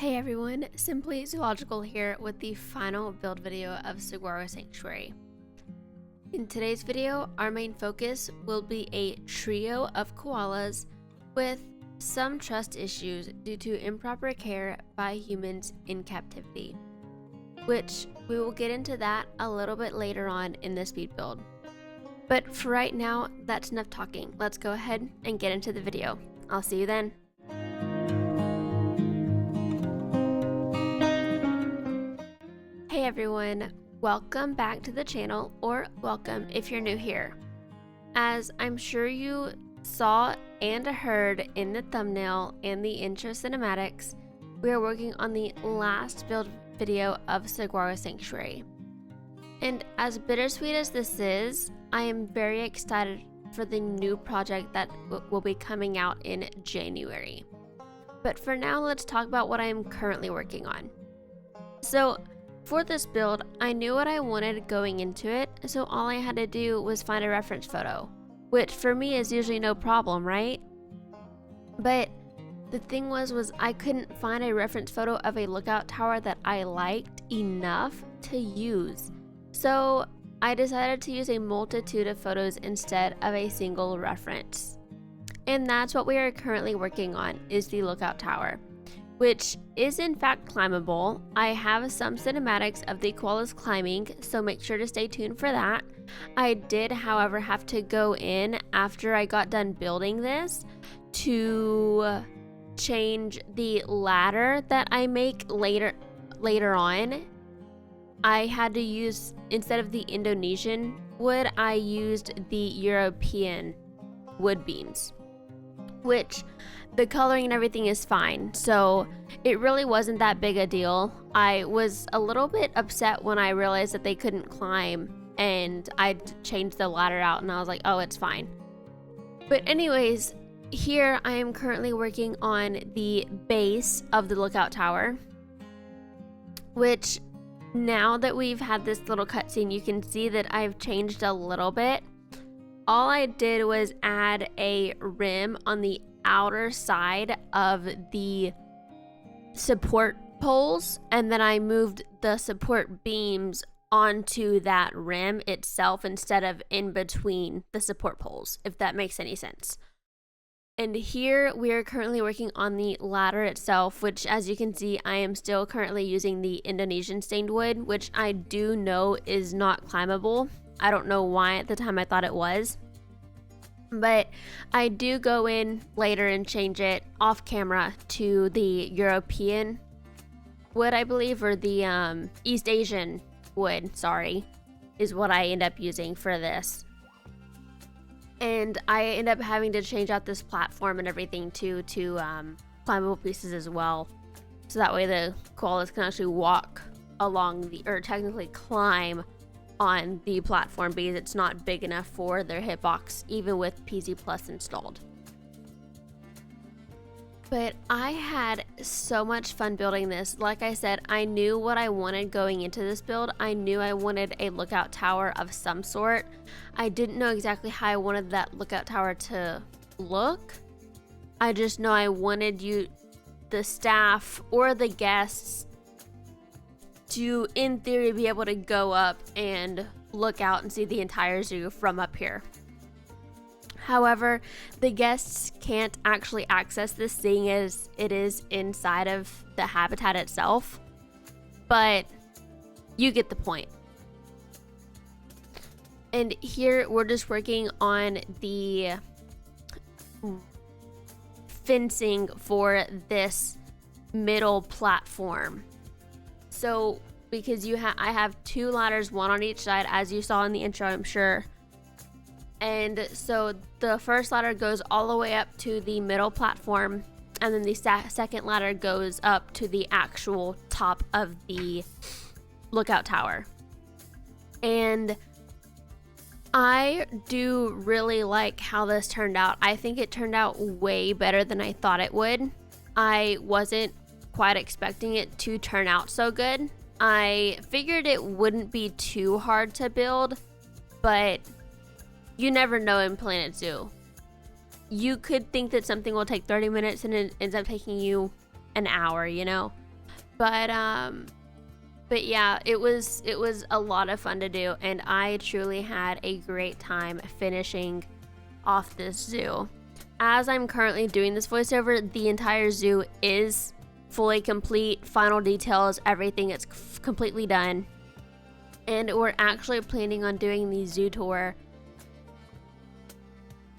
Hey everyone, Simply Zoological here with the final build video of Saguaro Sanctuary. In today's video, our main focus will be a trio of koalas with some trust issues due to improper care by humans in captivity, which we will get into that a little bit later on in the speed build. But for right now, that's enough talking. Let's go ahead and get into the video. I'll see you then. Hey everyone, welcome back to the channel, or welcome if you're new here. As I'm sure you saw and heard in the thumbnail and the intro cinematics, we are working on the last build video of Saguaro Sanctuary. And as bittersweet as this is, I am very excited for the new project that will be coming out in January. But for now, let's talk about what I am currently working on. So, for this build, I knew what I wanted going into it, so all I had to do was find a reference photo, which for me is usually no problem, right? But the thing was I couldn't find a reference photo of a lookout tower that I liked enough to use. So I decided to use a multitude of photos instead of a single reference. And that's what we are currently working on, is the lookout tower, which is in fact climbable. I have some cinematics of the koalas climbing, so make sure to stay tuned for that. I did, however, have to go in after I got done building this to change the ladder that I make later on. I had to use, instead of the Indonesian wood, I used the European wood beams, which the coloring and everything is fine, so it really wasn't that big a deal. I was a little bit upset when I realized that they couldn't climb, and I changed the ladder out and I was like, oh, it's fine. But anyways, here I am currently working on the base of the lookout tower, which now that we've had this little cutscene, you can see that I've changed a little bit. All I did was add a rim on the outer side of the support poles, and then I moved the support beams onto that rim itself instead of in between the support poles, if that makes any sense. And here we are currently working on the ladder itself, which, as you can see, I am still currently using the Indonesian stained wood, which I do know is not climbable. I don't know why at the time I thought it was, but I do go in later and change it off camera to the European wood, I believe, or the East Asian wood, sorry, is what I end up using for this. And I end up having to change out this platform and everything too to climbable pieces as well, so that way the koalas can actually walk along the, or technically climb on the platform, because it's not big enough for their hitbox even with PZ Plus installed. But I had so much fun building this. Like I said, I knew what I wanted going into this build. I knew I wanted a lookout tower of some sort. I didn't know exactly how I wanted that lookout tower to look. I just know I wanted the staff or the guests, to, in theory, be able to go up and look out and see the entire zoo from up here. However, the guests can't actually access this, seeing as it is inside of the habitat itself, but you get the point. And here we're just working on the fencing for this middle platform. So, because I have two ladders, one on each side, as you saw in the intro, I'm sure. And so the first ladder goes all the way up to the middle platform, and then the second ladder goes up to the actual top of the lookout tower. And I do really like how this turned out. I think it turned out way better than I thought it would. I wasn't quite expecting it to turn out so good. I figured it wouldn't be too hard to build, but you never know in Planet Zoo. You could think that something will take 30 minutes and it ends up taking you an hour, you know? But yeah, it was a lot of fun to do, and I truly had a great time finishing off this zoo. As I'm currently doing this voiceover, the entire zoo is fully complete, final details, everything is completely done. And we're actually planning on doing the zoo tour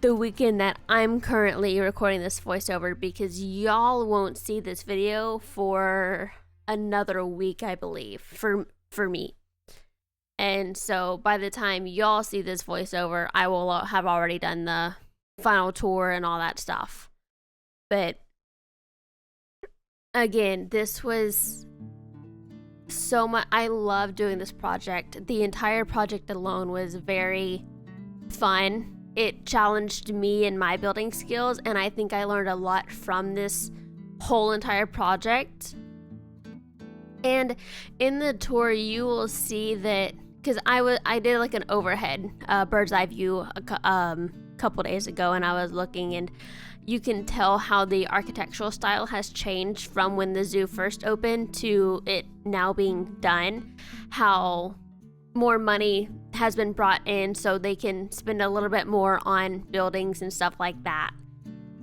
the weekend that I'm currently recording this voiceover, because y'all won't see this video for another week, I believe, for me. And so by the time y'all see this voiceover, I will have already done the final tour and all that stuff. But again, this was so much. I love doing this project. The entire project alone was very fun. It challenged me and my building skills, and I think I learned a lot from this whole entire project. And in the tour, you will see that, because I did like an overhead bird's eye view a couple days ago, and I was looking, and you can tell how the architectural style has changed from when the zoo first opened to it now being done. How more money has been brought in so they can spend a little bit more on buildings and stuff like that.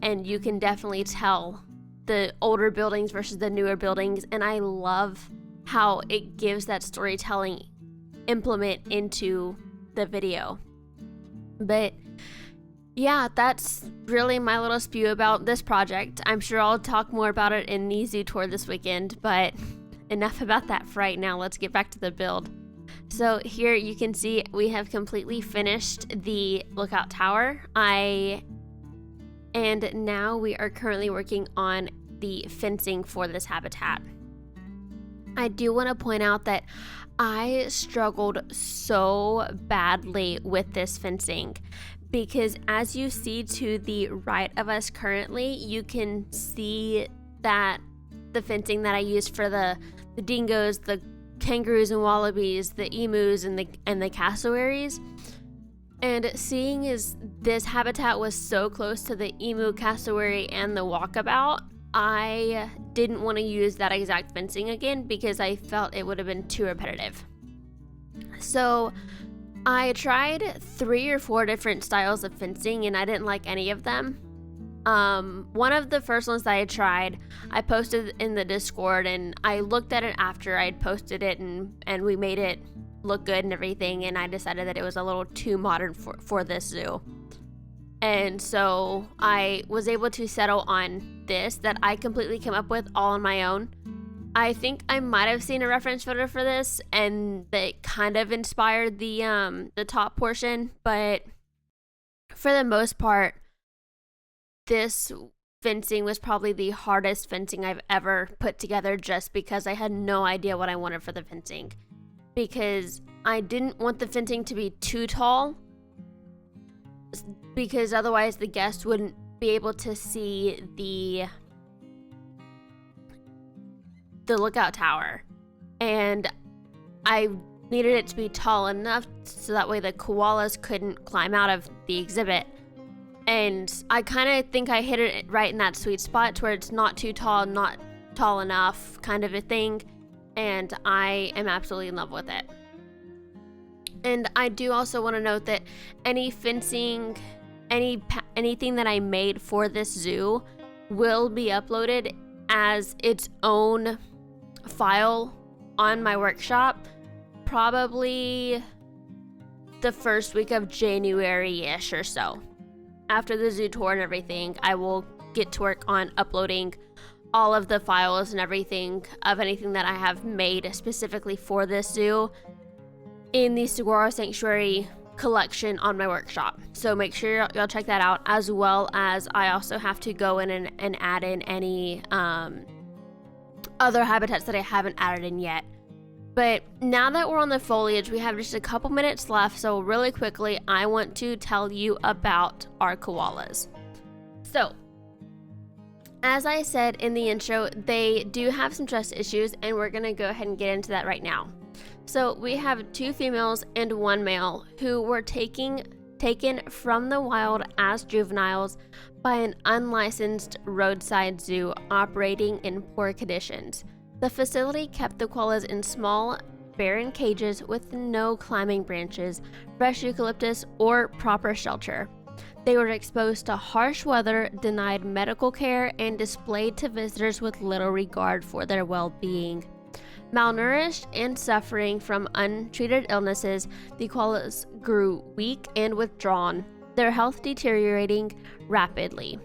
And you can definitely tell the older buildings versus the newer buildings, and I love how it gives that storytelling implement into the video. But yeah, that's really my little spew about this project. I'm sure I'll talk more about it in the zoo tour this weekend, but enough about that for right now. Let's get back to the build. So here you can see we have completely finished the lookout tower. And now we are currently working on the fencing for this habitat. I do want to point out that I struggled so badly with this fencing, because as you see to the right of us currently, you can see that the fencing that I used for the dingoes, the kangaroos and wallabies, the emus and the cassowaries. And seeing as this habitat was so close to the emu, cassowary, and the walkabout, I didn't want to use that exact fencing again because I felt it would have been too repetitive. So I tried 3 or 4 different styles of fencing, and I didn't like any of them. One of the first ones that I tried, I posted in the Discord, and I looked at it after I'd posted it, and we made it look good and everything, and I decided that it was a little too modern for this zoo. And so I was able to settle on this that I completely came up with all on my own. I think I might have seen a reference photo for this, and that kind of inspired the top portion, but for the most part, this fencing was probably the hardest fencing I've ever put together, just because I had no idea what I wanted for the fencing. Because I didn't want the fencing to be too tall, because otherwise the guests wouldn't be able to see the lookout tower. And I needed it to be tall enough so that way the koalas couldn't climb out of the exhibit. And I kind of think I hit it right in that sweet spot to where it's not too tall, not tall enough kind of a thing. And I am absolutely in love with it. And I do also want to note that any fencing, anything that I made for this zoo will be uploaded as its own file on my workshop, probably the first week of January-ish or so. After the zoo tour and everything, I will get to work on uploading all of the files and everything of anything that I have made specifically for this zoo in the Saguaro Sanctuary collection on my workshop. So make sure y'all check that out, as well as I also have to go in and add in any other habitats that I haven't added in yet. But now that we're on the foliage, we have just a couple minutes left, so really quickly, I want to tell you about our koalas. So, as I said in the intro, they do have some trust issues, and we're gonna go ahead and get into that right now. So, we have 2 females and 1 male who were taken from the wild as juveniles by an unlicensed roadside zoo operating in poor conditions. The facility kept the koalas in small, barren cages with no climbing branches, fresh eucalyptus, or proper shelter. They were exposed to harsh weather, denied medical care, and displayed to visitors with little regard for their well-being. Malnourished and suffering from untreated illnesses, the koalas grew weak and withdrawn, their health deteriorating rapidly.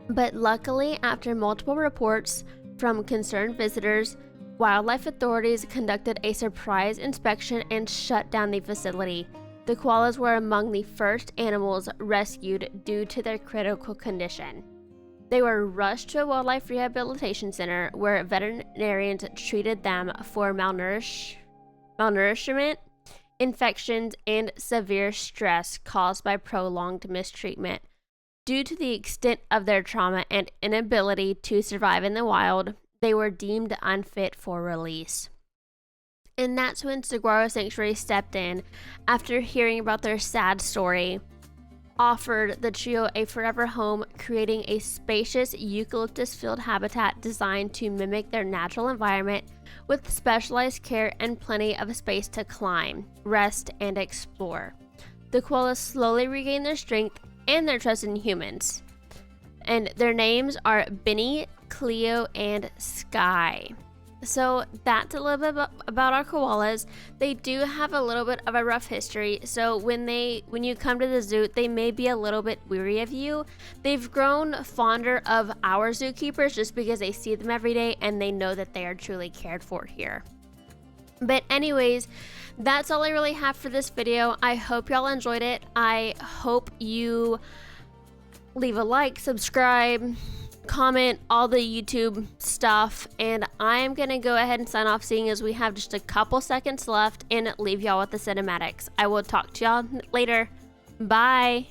But luckily, after multiple reports from concerned visitors, wildlife authorities conducted a surprise inspection and shut down the facility. The koalas were among the first animals rescued due to their critical condition. They were rushed to a wildlife rehabilitation center where veterinarians treated them for malnourishment, infections, and severe stress caused by prolonged mistreatment. Due to the extent of their trauma and inability to survive in the wild, they were deemed unfit for release. And that's when Saguaro Sanctuary stepped in after hearing about their sad story, offered the trio a forever home, creating a spacious eucalyptus-filled habitat designed to mimic their natural environment with specialized care and plenty of space to climb, rest, and explore. The koalas slowly regained their strength and their trust in humans. And their names are Benny, Cleo, and Sky. So that's a little bit about our koalas. They do have a little bit of a rough history, so when you come to the zoo, they may be a little bit weary of you. They've grown fonder of our zookeepers just because they see them every day and they know that they are truly cared for here. But anyways, that's all I really have for this video. I hope y'all enjoyed it. I hope you leave a like, subscribe, comment, all the YouTube stuff, and I'm gonna go ahead and sign off, seeing as we have just a couple seconds left, and leave y'all with the cinematics. I will talk to y'all later. Bye.